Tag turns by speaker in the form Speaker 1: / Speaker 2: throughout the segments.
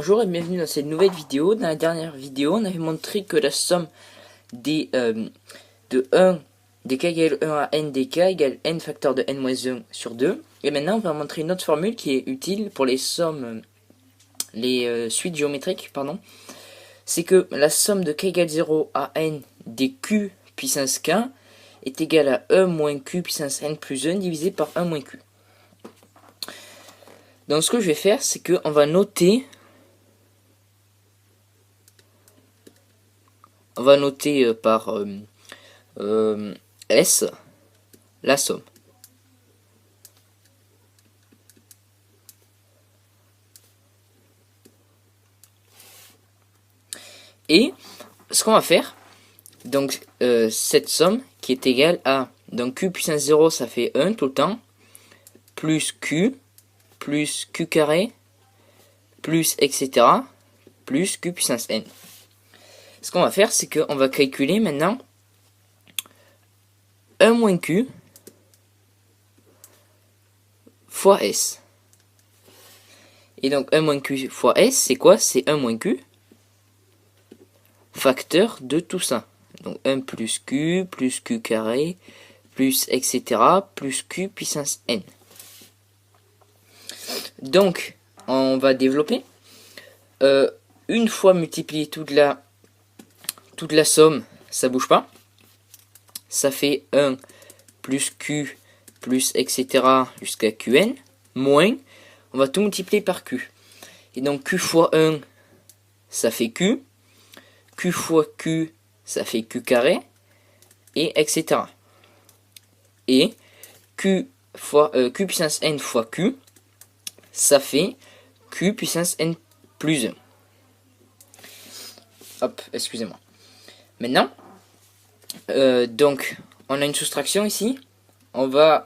Speaker 1: Bonjour et bienvenue dans cette nouvelle vidéo. Dans la dernière vidéo, on avait montré que la somme des k égale 1 à n des k égale n facteur de n-1 sur 2. Et maintenant, on va montrer une autre formule qui est utile pour les sommes, suites géométriques, pardon. C'est que la somme de k égale 0 à n des q puissance k est égale à 1 moins q puissance n plus 1 divisé par 1 moins q. Donc ce que je vais faire, c'est qu'on va noter... On va noter par S la somme. Et ce qu'on va faire, donc cette somme qui est égale à, donc q puissance 0 ça fait 1 tout le temps, plus q carré, plus etc. plus q puissance n. Ce qu'on va faire, c'est qu'on va calculer maintenant 1 moins q fois s. Et donc 1 moins q fois s, c'est quoi? C'est 1 moins q facteur de tout ça. Donc 1 plus q carré, plus etc. plus q puissance n. Donc, on va développer. Une fois multiplié toute la somme, ça bouge pas. Ça fait 1 plus q plus etc. jusqu'à qn, moins, on va tout multiplier par q. Et donc q fois 1, ça fait q. Q fois q, ça fait q carré, et etc. Et q puissance n fois q, ça fait q puissance n plus 1. Hop, excusez-moi. Maintenant, donc, on a une soustraction ici. On va,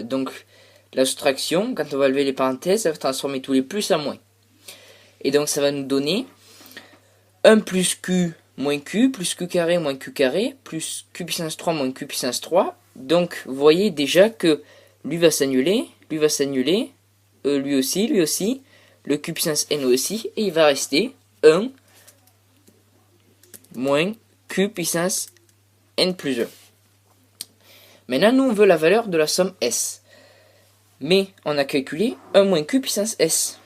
Speaker 1: donc, la soustraction, quand on va lever les parenthèses, ça va transformer tous les plus en moins. Et donc, ça va nous donner 1 plus q moins q, plus q carré moins q carré, plus q puissance 3 moins q puissance 3. Donc, vous voyez déjà que lui va s'annuler, lui aussi, le q puissance n aussi, et il va rester 1 moins q puissance n plus 1. Maintenant, nous, on veut la valeur de la somme S. Mais on a calculé 1 moins q puissance S.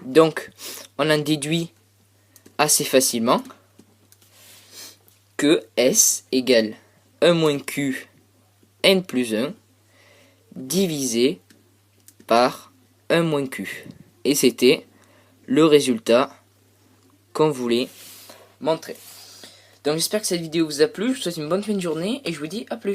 Speaker 1: Donc, on en déduit assez facilement que S égale 1 moins q n plus 1 divisé par 1 moins q. Et c'était le résultat qu'on voulait montrer. Donc j'espère que cette vidéo vous a plu, je vous souhaite une bonne fin de journée et je vous dis à plus.